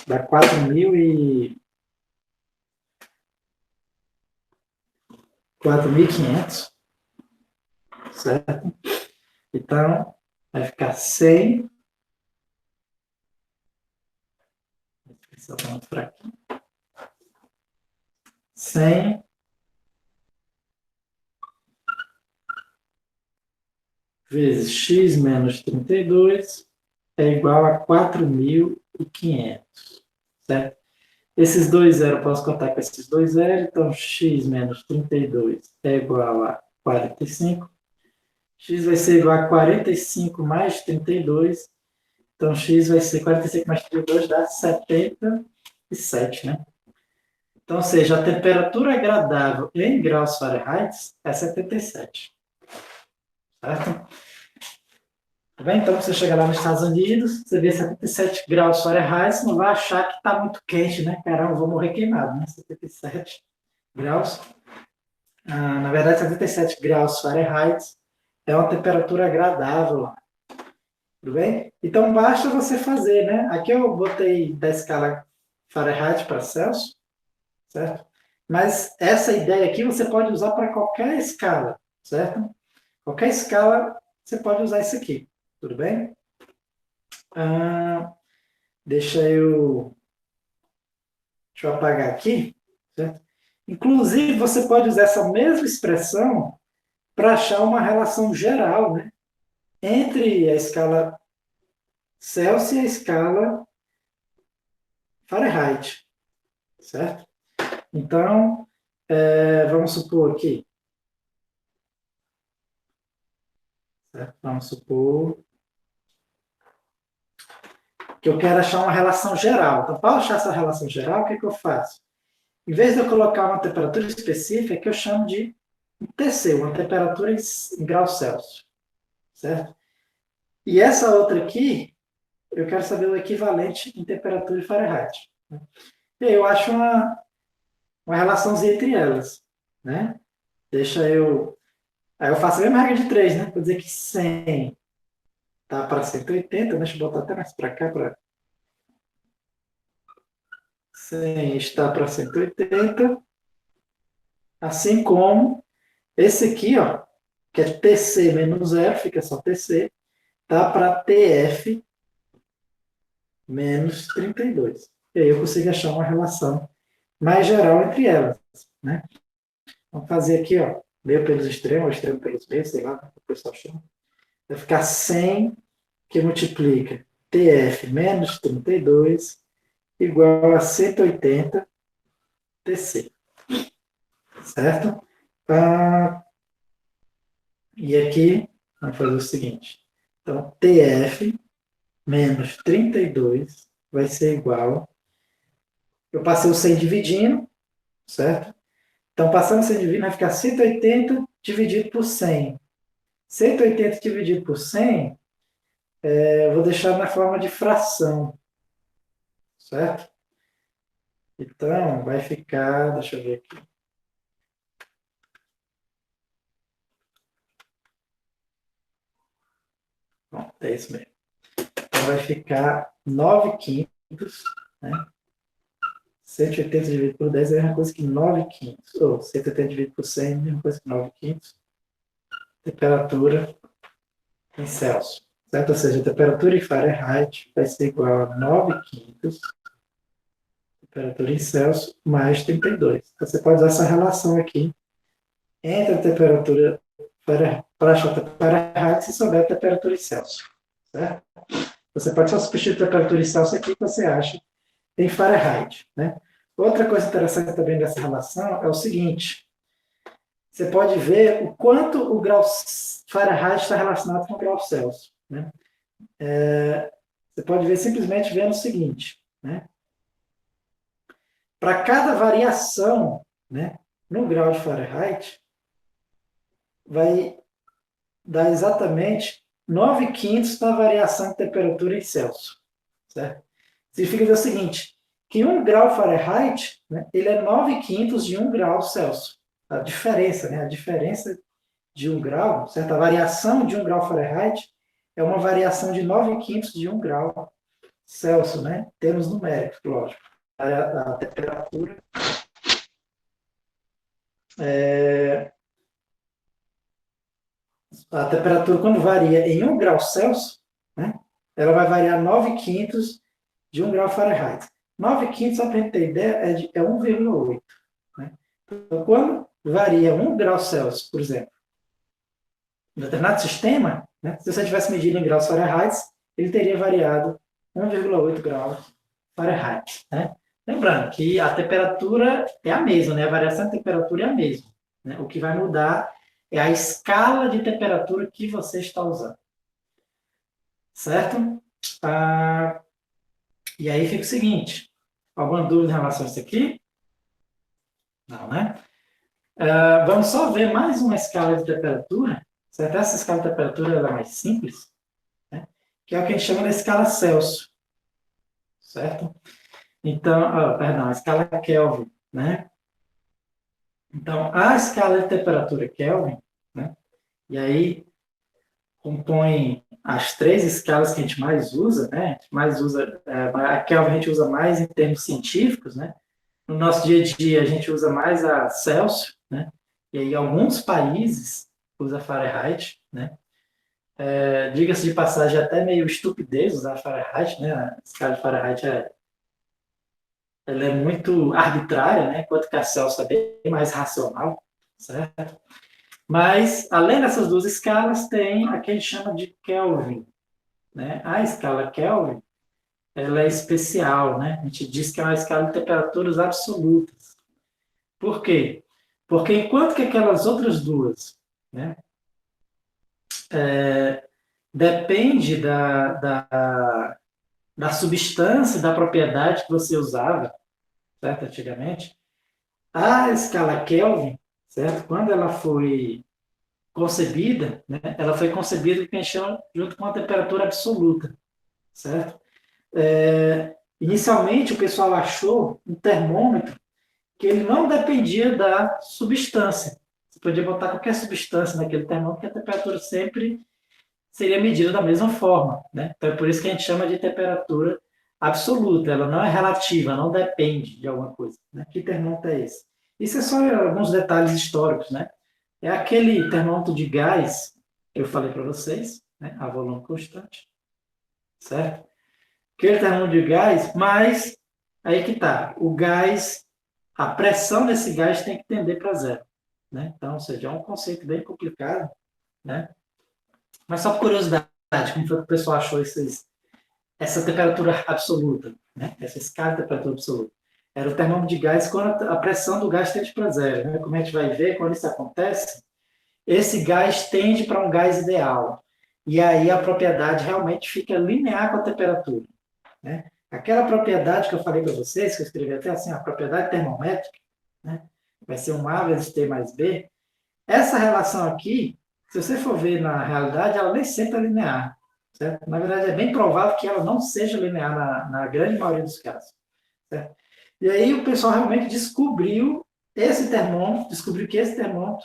dá 4.500, certo? Então, vai ficar 100. Só para aqui. 100 vezes x menos 32 é igual a 4.500, certo? Esses dois zeros eu posso contar com esses dois zeros, então x menos 32 é igual a 45. X vai ser igual a 45 mais 32. Então, x vai ser 45 mais 32 dá 77, né? Então, ou seja, a temperatura agradável em graus Fahrenheit é 77. Certo? Tá bem? Então, você chega lá nos Estados Unidos, você vê 77 graus Fahrenheit, você não vai achar que está muito quente, né? Caramba, eu vou morrer queimado, né? 77 graus. Na verdade, 77 graus Fahrenheit é uma temperatura agradável lá. Tudo bem? Então, basta você fazer, né? Aqui eu botei da escala Fahrenheit para Celsius, certo? Mas essa ideia aqui você pode usar para qualquer escala, certo? Qualquer escala você pode usar isso aqui, tudo bem? Deixa eu apagar aqui, certo? Inclusive, você pode usar essa mesma expressão para achar uma relação geral, né? Entre a escala Celsius e a escala Fahrenheit, certo? Então, vamos supor aqui, certo? Vamos supor que eu quero achar uma relação geral. Então, para achar essa relação geral, o que eu faço? Em vez de eu colocar uma temperatura específica, que eu chamo de um TC, uma temperatura em graus Celsius, certo? E essa outra aqui, eu quero saber o equivalente em temperatura em Fahrenheit. E aí eu acho uma relaçãozinha entre elas, né? Aí eu faço a mesma regra de 3, né? Vou dizer que 100 tá para 180, deixa eu botar até mais para cá, 100 está para 180, assim como esse aqui, ó, que é TC menos 0, fica só TC, está para TF menos 32. E aí eu consigo achar uma relação mais geral entre elas, né? Vamos fazer aqui, ó, meio pelos extremos, ou extremo pelos meios, sei lá, o pessoal chama. Vai ficar 100 que multiplica TF menos 32 igual a 180 TC, certo? E aqui, vamos fazer o seguinte. Então, TF menos 32 vai ser igual. Eu passei o 100 dividindo, certo? Então, passando o 100 dividindo, vai ficar 180 dividido por 100. 180 dividido por 100, eu vou deixar na forma de fração, certo? Então, vai ficar, deixa eu ver aqui. Bom, é isso mesmo. Então, vai ficar 9 quintos, né? 180 dividido por 10 é a mesma coisa que 9 quintos. Ou 180 dividido por 100 é a mesma coisa que 9 quintos. Temperatura em Celsius. Certo? Ou seja, a temperatura em Fahrenheit vai ser igual a 9 quintos. Temperatura em Celsius mais 32. Então, você pode usar essa relação aqui entre a temperatura para achar a Fahrenheit se souber a temperatura em Celsius. Certo? Você pode só substituir a temperatura em Celsius aqui que você acha em Fahrenheit. Né? Outra coisa interessante também dessa relação é o seguinte: você pode ver o quanto o grau Fahrenheit está relacionado com o grau Celsius. Né? Você pode ver simplesmente vendo o seguinte: né? Para cada variação, né, no grau de Fahrenheit, vai dar exatamente 9 quintos na variação de temperatura em Celsius. Certo? Significa dizer o seguinte, que 1 grau Fahrenheit, né, ele é 9 quintos de 1 grau Celsius. A diferença, né, a diferença de 1 grau, certo? A variação de 1 grau Fahrenheit é uma variação de 9 quintos de 1 grau Celsius, né? Em termos numéricos, lógico. A temperatura a temperatura, quando varia em 1 grau Celsius, né, ela vai variar 9 quintos de 1 grau Fahrenheit. 9 quintos, só para a gente ter ideia, é 1,8. Né? Então, quando varia 1 grau Celsius, por exemplo, em determinado sistema, né, se você tivesse medido em graus Fahrenheit, ele teria variado 1,8 graus Fahrenheit. Né? Lembrando que a temperatura é a mesma, né? A variação de temperatura é a mesma. Né? O que vai mudar é a escala de temperatura que você está usando. Certo? E aí fica o seguinte: alguma dúvida em relação a isso aqui? Não, né? Vamos só ver mais uma escala de temperatura. Certo? Essa escala de temperatura ela é mais simples, né? Que é o que a gente chama de escala Celsius. Certo? Então, perdão, a escala Kelvin, né? Então, a escala de temperatura Kelvin, né? E aí compõe as 3 escalas que a gente mais usa, né? A gente mais usa, a Kelvin a gente usa mais em termos científicos, né? No nosso dia a dia a gente usa mais a Celsius, né? E aí alguns países usam Fahrenheit, né? Diga-se de passagem, até meio estupidez usar Fahrenheit, né? A escala de Fahrenheit ela é muito arbitrária, né? Enquanto que a Celsius é bem mais racional, certo? Mas, além dessas 2 escalas, tem a que a gente chama de Kelvin. Né? A escala Kelvin ela é especial. Né? A gente diz que é uma escala de temperaturas absolutas. Por quê? Porque enquanto que aquelas outras 2, né, depende da substância, da propriedade que você usava, certo? Antigamente, a escala Kelvin, certo? Quando ela foi concebida, né, ela foi concebida que a gente chama junto com a temperatura absoluta, certo? Inicialmente o pessoal achou um termômetro que ele não dependia da substância. Você podia botar qualquer substância naquele termômetro que a temperatura sempre seria medida da mesma forma, né? Então é por isso que a gente chama de temperatura absoluta. Ela não é relativa, não depende de alguma coisa. Né? Que termômetro é esse? Isso é só alguns detalhes históricos, né? É aquele termômetro de gás que eu falei para vocês, né, a volume constante, certo? Aquele termômetro de gás, mas aí que está, o gás, a pressão desse gás tem que tender para zero, né? Então, ou seja, é um conceito bem complicado, né? Mas só por curiosidade, como foi que o pessoal achou essa temperatura absoluta, né? Essa escala de temperatura absoluta? Era o termômetro de gás quando a pressão do gás tende para zero, né? Como a gente vai ver, quando isso acontece, esse gás tende para um gás ideal. E aí a propriedade realmente fica linear com a temperatura, né? Aquela propriedade que eu falei para vocês, que eu escrevi até assim, a propriedade termométrica, né? Vai ser um A vezes T mais B. Essa relação aqui, se você for ver na realidade, ela nem sempre é linear, certo? Na verdade, é bem provável que ela não seja linear na grande maioria dos casos, certo? E aí o pessoal realmente descobriu esse termômetro, descobriu que esse termômetro,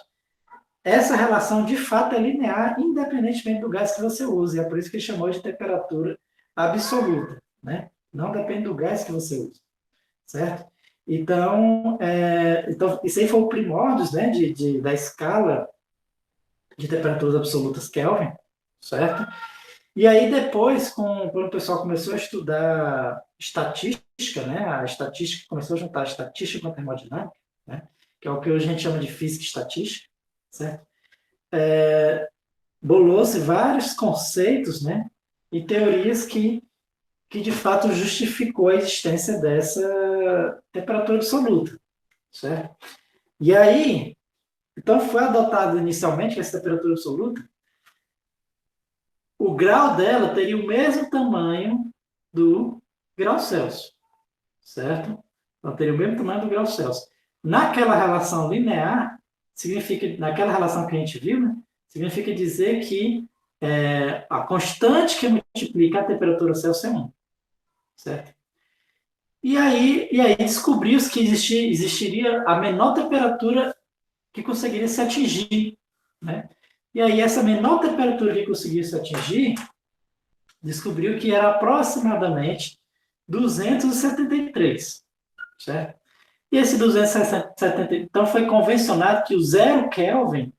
essa relação de fato é linear, independentemente do gás que você use. É por isso que ele chamou de temperatura absoluta, né? Não depende do gás que você usa, certo? Então, isso aí foi o primórdios, né, da escala de temperaturas absolutas Kelvin, certo? E aí depois, quando o pessoal começou a estudar estatística, né, a estatística começou a juntar a estatística com a termodinâmica, né, que é o que hoje a gente chama de física estatística, certo? Bolou-se vários conceitos, né, e teorias que de fato justificou a existência dessa temperatura absoluta, certo? E aí, então foi adotado inicialmente essa temperatura absoluta, o grau dela teria o mesmo tamanho do grau Celsius, certo? Ela teria o mesmo tamanho do grau Celsius. Naquela relação linear, naquela relação que a gente viu, né, significa dizer que a constante que multiplica a temperatura Celsius é 1, certo? E aí descobriu-se que existiria a menor temperatura que conseguiria se atingir, né? E aí essa menor temperatura que conseguia se atingir, descobriu que era aproximadamente 273, certo? E esse 270, então foi convencionado que o zero Kelvin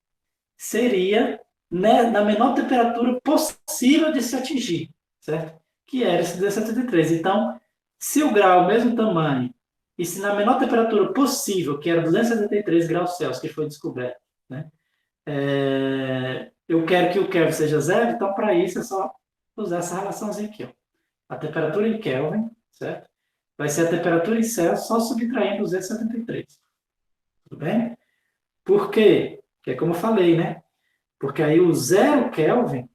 seria, né, na menor temperatura possível de se atingir, certo? Que era esse 273. Então, se o grau é o mesmo tamanho, e se na menor temperatura possível, que era 273 graus Celsius, que foi descoberto, né? Eu quero que o Kelvin seja zero, então para isso é só usar essa relaçãozinha aqui. Ó. A temperatura em Kelvin, certo? Vai ser a temperatura em Celsius só subtraindo 273. Tudo bem? Por quê? Porque é como eu falei, né? Porque aí o zero Kelvin,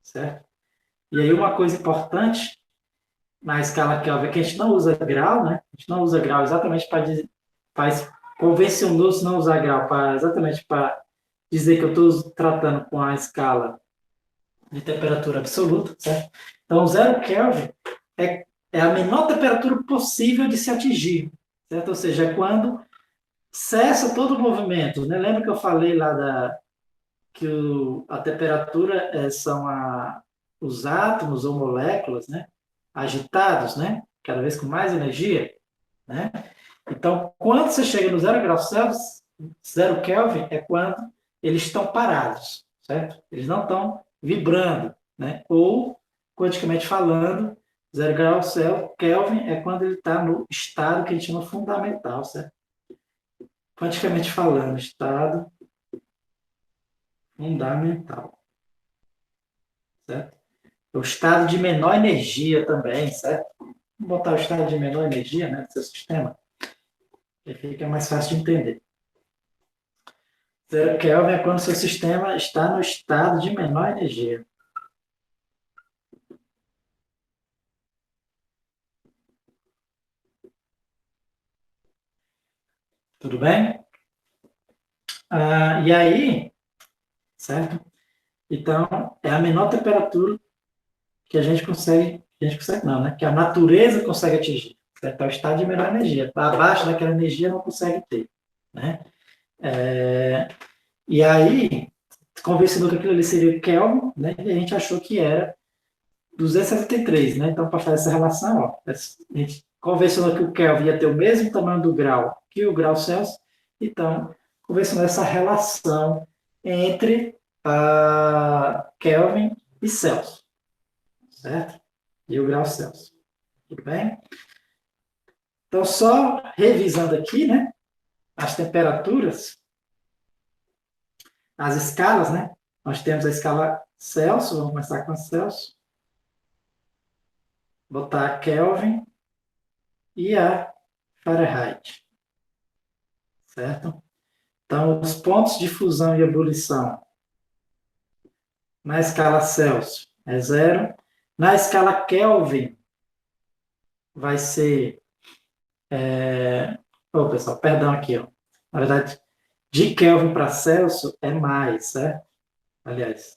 certo? E aí uma coisa importante na escala Kelvin é que a gente não usa grau, né? A gente não usa grau exatamente para dizer, convencionou-se não usar grau exatamente para dizer que eu estou tratando com a escala de temperatura absoluta, certo? Então, zero Kelvin é a menor temperatura possível de se atingir, certo? Ou seja, é quando cessa todo o movimento, né? Lembra que eu falei lá que a temperatura são os átomos ou moléculas, né? Agitados, né? Cada vez com mais energia, né? Então, quando você chega no 0 graus Celsius, 0 Kelvin é quando eles estão parados, certo? Eles não estão vibrando, né? Ou, quanticamente falando, 0 graus Kelvin é quando ele está no estado que a gente chama fundamental, certo? Quanticamente falando, estado fundamental, certo? O estado de menor energia também, certo? Vamos botar o estado de menor energia, né, no seu sistema, que fica mais fácil de entender. 0 Kelvin é quando o seu sistema está no estado de menor energia. Tudo bem? E aí, certo? Então, é a menor temperatura que a gente consegue não, né? Que a natureza consegue atingir, certo? É o estado de menor energia. Abaixo daquela energia não consegue ter, né? E aí, convencendo que aquilo ali seria Kelvin, né? E a gente achou que era 273, né? Então, para fazer essa relação, ó, a gente convencionou que o Kelvin ia ter o mesmo tamanho do grau que o grau Celsius, então, convencionou essa relação entre a Kelvin e Celsius, certo? E o grau Celsius. Tudo bem? Então, só revisando aqui, né? As temperaturas, as escalas, né? Nós temos a escala Celsius, vamos começar com a Celsius. Botar a Kelvin e a Fahrenheit, certo? Então, os pontos de fusão e ebulição na escala Celsius é 0. Na escala Kelvin, vai ser... pessoal, perdão aqui. Ó. Na verdade, de Kelvin para Celsius é mais, certo? Aliás,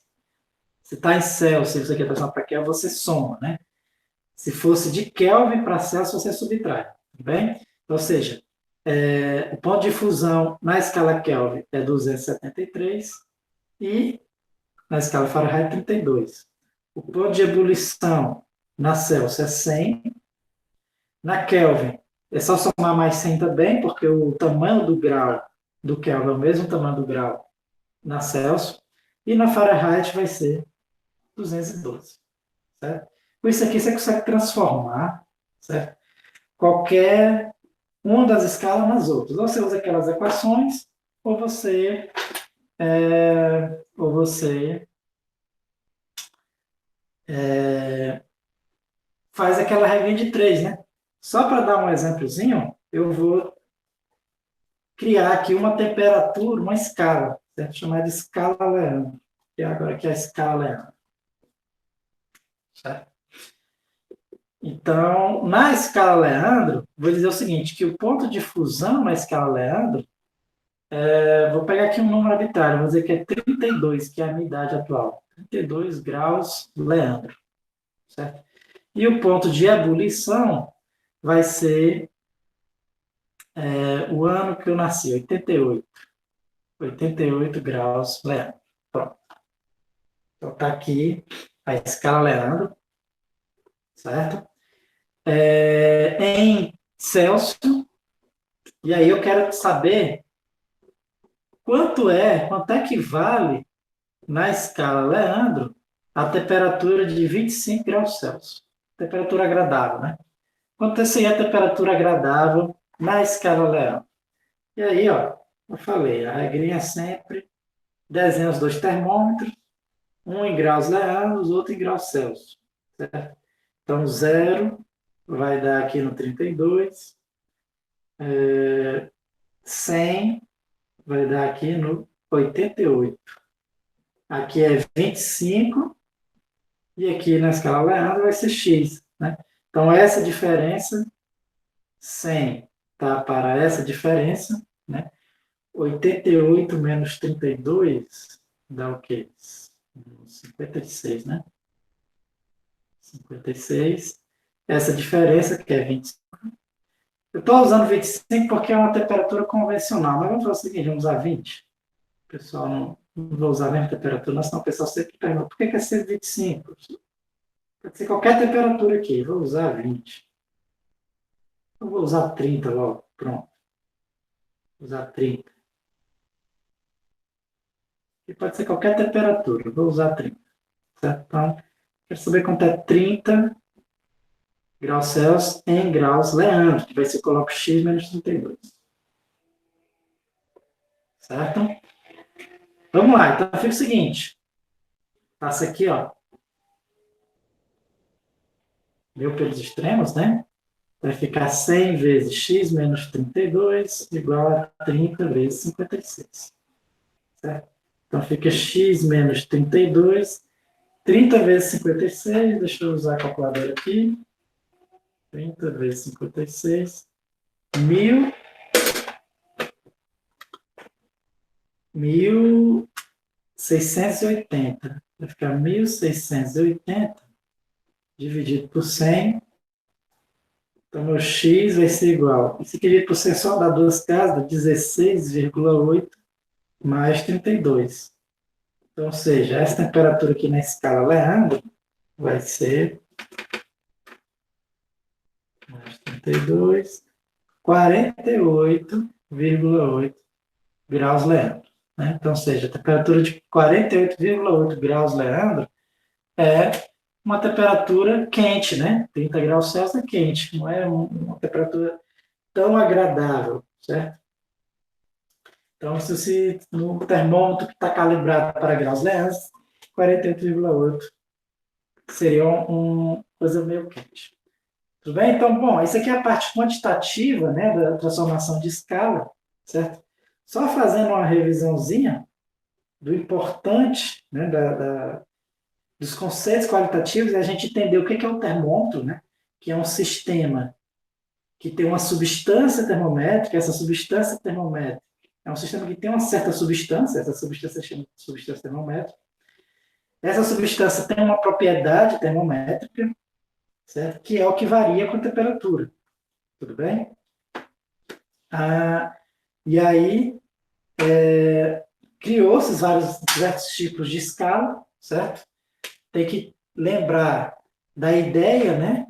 se está em Celsius e você quer passar para Kelvin, você soma, né? Se fosse de Kelvin para Celsius, você subtrai, tudo bem? Ou seja, o ponto de fusão na escala Kelvin é 273 e na escala Fahrenheit 32. O ponto de ebulição na Celsius é 100. Na Kelvin, é só somar mais 100 também, porque o tamanho do grau do Kelvin é o mesmo tamanho do grau na Celsius. E na Fahrenheit vai ser 212. Certo? Com isso aqui você consegue transformar, certo? Qualquer uma das escalas nas outras. Ou você usa aquelas equações, ou você faz aquela regra de 3, né? Só para dar um exemplozinho, eu vou criar aqui uma temperatura, uma escala, certo? Chamada escala Leandro. E agora aqui é a escala Leandro. Certo? Então, na escala Leandro, vou dizer o seguinte, que o ponto de fusão na escala Leandro, vou pegar aqui um número arbitrário, vou dizer que é 32, que é a minha idade atual. 32 graus Leandro. Certo? E o ponto de ebulição vai ser o ano que eu nasci, 88. 88 graus Leandro. Pronto. Então, está aqui a escala Leandro, certo? Em Celsius, e aí eu quero saber quanto é que vale na escala Leandro a temperatura de 25 graus Celsius. Temperatura agradável, né? Quanto seria a temperatura agradável na escala Leandro? E aí, ó, eu falei, a regrinha é sempre desenha os dois termômetros, um em graus Leandro, outro em graus Celsius. Certo? Então, 0 vai dar aqui no 32, 100 vai dar aqui no 88. Aqui é 25 e aqui na escala Leandro vai ser x. Né? Então, essa diferença, 100 tá para essa diferença, né? 88 menos 32 dá o quê? 56, né? 56. Essa diferença, que é 25. Eu estou usando 25 porque é uma temperatura convencional, mas vamos fazer o seguinte, vamos usar 20. O pessoal não vai usar a mesma temperatura, senão o pessoal sempre pergunta, por que é ser 25? Pode ser qualquer temperatura aqui, vou usar 20. Eu vou usar 30 logo, pronto. Vou usar 30. E pode ser qualquer temperatura, vou usar 30. Certo? Então, quero saber quanto é 30 graus Celsius em graus Leandro, que vai ser, eu coloco x menos 32. Certo? Vamos lá, então fica o seguinte. Passa aqui, ó. Meu pelos extremos, né? Vai ficar 100 vezes x menos 32 igual a 30 vezes 56. Certo? Então fica x menos 32. 30 vezes 56, deixa eu usar a calculadora aqui. 30 vezes 56. 1.680. Vai ficar 1.680 dividido por 100. Então, meu x vai ser igual. Isso aqui dividido por 100 só dá duas casas, dá 16,8 mais 32. Então, ou seja, essa temperatura aqui na escala Leandro vai ser mais 32, 48,8 graus Leandro. Né? Então, ou seja, a temperatura de 48,8 graus Leandro é uma temperatura quente, né? 30 graus Celsius é quente, não é uma temperatura tão agradável, certo? Então, se no termômetro que está calibrado para graus Celsius, 48,8 seria uma coisa meio quente. Tudo bem? Então, bom, isso aqui é a parte quantitativa, né, da transformação de escala, certo? Só fazendo uma revisãozinha do importante, né, dos conceitos qualitativos, é a gente entender o que é o termômetro, né, que é um sistema que tem uma substância termométrica, essa substância termométrica é um sistema que tem uma certa substância, essa substância chama de substância termométrica. Essa substância tem uma propriedade termométrica, certo? Que é o que varia com a temperatura. Tudo bem? E aí, criou-se vários diversos tipos de escala, certo? Tem que lembrar da ideia, né?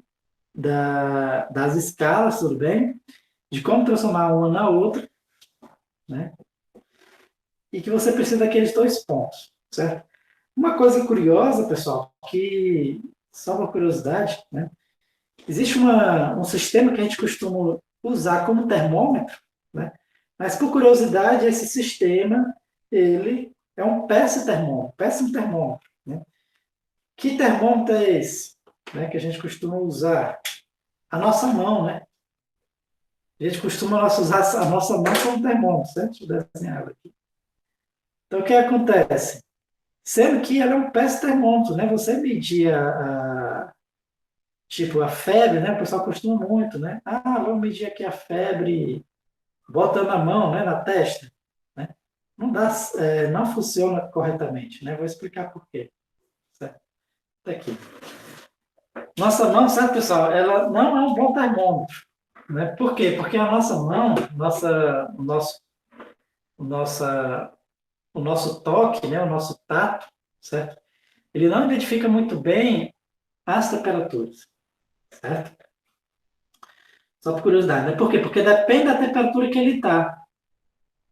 Das escalas, tudo bem? De como transformar uma na outra, né? E que você precisa daqueles dois pontos, certo? Uma coisa curiosa, pessoal, que só uma curiosidade, né? Existe um sistema que a gente costuma usar como termômetro, né? Mas por curiosidade, esse sistema ele é um péssimo termômetro, né? Que termômetro é esse, né? Que a gente costuma usar? A nossa mão, né? A gente costuma usar a nossa mão como termômetro, certo? Deixa eu desenhar ela aqui. Então, o que acontece? Sendo que ela é um péssimo termômetro, né? Você medir tipo, a febre, né? O pessoal costuma muito, né? Ah, vamos medir aqui a febre botando a mão, né, na testa, né? Não dá, não funciona corretamente, né? Vou explicar por quê. Certo? Tá aqui. Nossa mão, certo, pessoal? Ela não é um bom termômetro, né? Por quê? Porque a nossa mão, o, nossa, o nosso toque, né, o nosso tato, certo? Ele não identifica muito bem as temperaturas, certo? Só por curiosidade, né? Por quê? Porque depende da temperatura que ele está,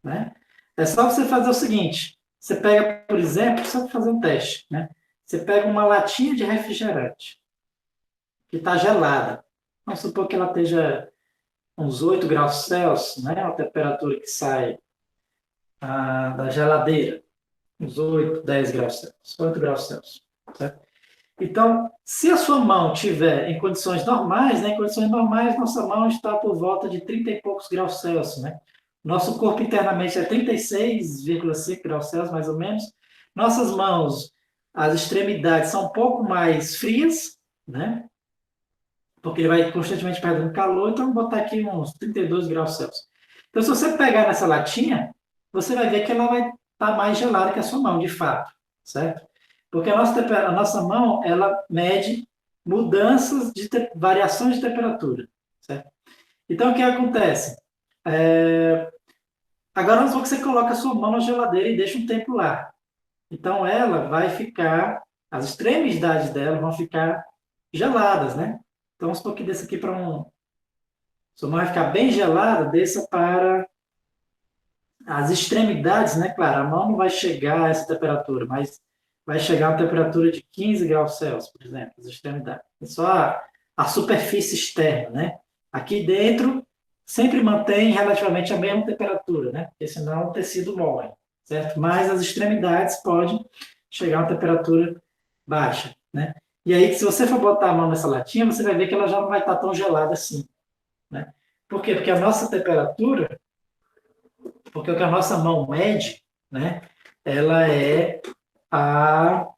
né? É só você fazer o seguinte: você pega, por exemplo, só para fazer um teste, né? Você pega uma latinha de refrigerante que está gelada. Vamos supor que ela esteja uns 8 graus Celsius, né? A temperatura que sai da geladeira, uns 8, 10 graus Celsius, 8 graus Celsius, certo? Então, se a sua mão tiver em condições normais, né, em condições normais, nossa mão está por volta de 30 e poucos graus Celsius, né? Nosso corpo internamente é 36,5 graus Celsius, mais ou menos. Nossas mãos, as extremidades são um pouco mais frias, né? Porque ele vai constantemente perdendo calor, então vou botar aqui uns 32 graus Celsius. Então, se você pegar nessa latinha, você vai ver que ela vai estar mais gelada que a sua mão, de fato, certo? Porque a nossa mão, ela mede mudanças variações de temperatura, certo? Então, o que acontece? Agora, vamos supor que você coloca a sua mão na geladeira e deixa um tempo lá. Então, ela vai ficar, as extremidades dela vão ficar geladas, né? Então, vamos supor que desça aqui para sua mão vai ficar bem gelada, desça para as extremidades, né? Claro, a mão não vai chegar a essa temperatura, mas vai chegar a uma temperatura de 15 graus Celsius, por exemplo, as extremidades. É só a superfície externa, né? Aqui dentro sempre mantém relativamente a mesma temperatura, né? Porque senão o tecido morre, certo? Mas as extremidades podem chegar a uma temperatura baixa, né? E aí, se você for botar a mão nessa latinha, você vai ver que ela já não vai estar tão gelada assim, né? Por quê? Porque a nossa temperatura, porque o que a nossa mão mede, né? Ela a,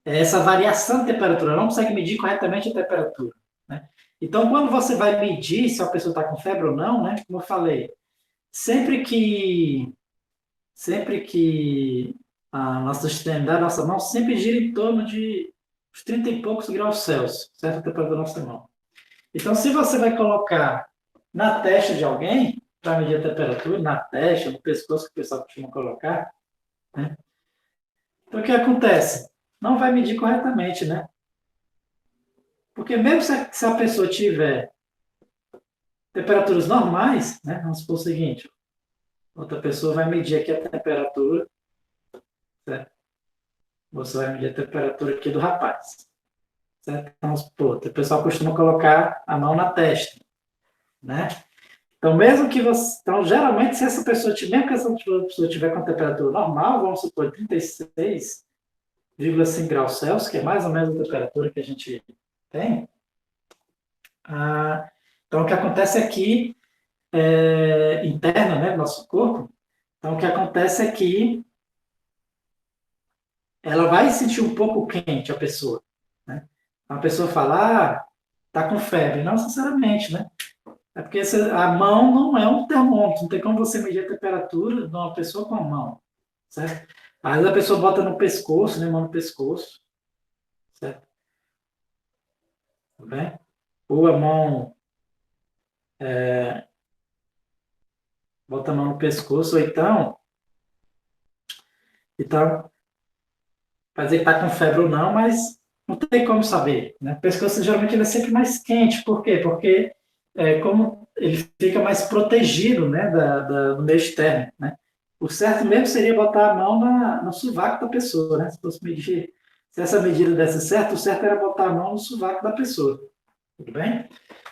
é essa variação de temperatura. Ela não consegue medir corretamente a temperatura, né? Então, quando você vai medir se a pessoa está com febre ou não, né? Como eu falei, sempre que sempre que a nossa extremidade, a nossa mão sempre gira em torno de uns 30 e poucos graus Celsius, certo? A temperatura da nossa mão. Então, se você vai colocar na testa de alguém, para medir a temperatura, na testa, no pescoço, que o pessoal costuma colocar, né? Então, o que acontece? Não vai medir corretamente, né? Porque mesmo se a pessoa tiver temperaturas normais, né? Vamos supor o seguinte, outra pessoa vai medir aqui a temperatura, certo? você vai medir a temperatura aqui do rapaz. Certo? Então, pô, o pessoal costuma colocar a mão na testa, né? Então, mesmo que você. Então, geralmente, se essa pessoa, mesmo que essa pessoa tiver com a temperatura normal, vamos supor 36,5 graus Celsius, que é mais ou menos a temperatura que a gente tem. Então, o que acontece aqui, interna, né, do nosso corpo, então, o que acontece é que ela vai sentir um pouco quente, a pessoa, né? Então, a pessoa fala, tá com febre. Não necessariamente, né? É porque a mão não é um termômetro, não tem como você medir a temperatura de uma pessoa com a mão, certo? Às vezes a pessoa bota no pescoço, né, mão no pescoço, certo? Tá bem? Ou a mão, bota a mão no pescoço, ou então, vai dizer que tá com febre ou não, mas não tem como saber, né? O pescoço geralmente ele é sempre mais quente, por quê? Porque como ele fica mais protegido, né, do meio externo, né? O certo mesmo seria botar a mão no sovaco da pessoa, né? Se fosse medir, se essa medida desse certo, o certo era botar a mão no sovaco da pessoa, tudo bem?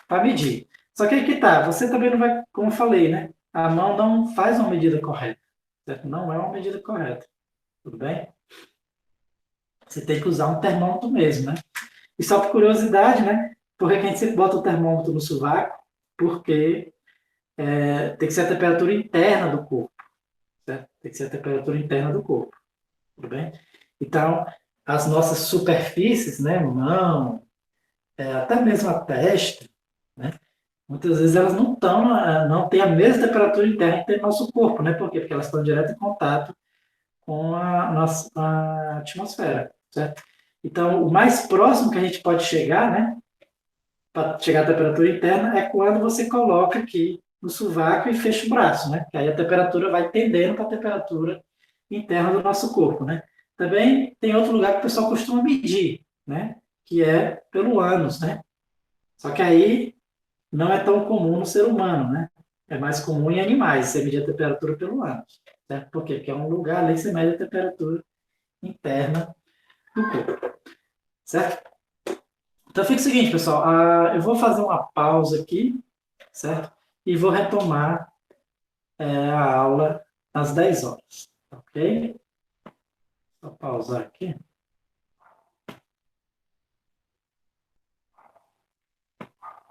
Para medir. Só que aí que tá, você também não vai, como eu falei, né? A mão não faz uma medida correta, certo? Não é uma medida correta, tudo bem? Você tem que usar um termômetro mesmo, né? E só por curiosidade, né? Por que a gente sempre bota o termômetro no sovaco? Porque tem que ser a temperatura interna do corpo, certo? Tem que ser a temperatura interna do corpo, tudo bem? Então, as nossas superfícies, né, mão, até mesmo a testa, né, muitas vezes elas não têm a mesma temperatura interna que tem no nosso corpo, né? Por quê? Porque elas estão direto em contato com a atmosfera, certo? Então, o mais próximo que a gente pode chegar, né, para chegar à temperatura interna, é quando você coloca aqui no sovaco e fecha o braço, né? Que aí a temperatura vai tendendo para a temperatura interna do nosso corpo, né? Também tem outro lugar que o pessoal costuma medir, né? Que é pelo ânus, né? Só que aí não é tão comum no ser humano, né? É mais comum em animais, você medir a temperatura pelo ânus, certo? Por quê? Porque é um lugar ali que você mede a temperatura interna do corpo, certo? Então fica o seguinte, pessoal, eu vou fazer uma pausa aqui, certo? E vou retomar a aula às 10 horas, ok? Vou pausar aqui.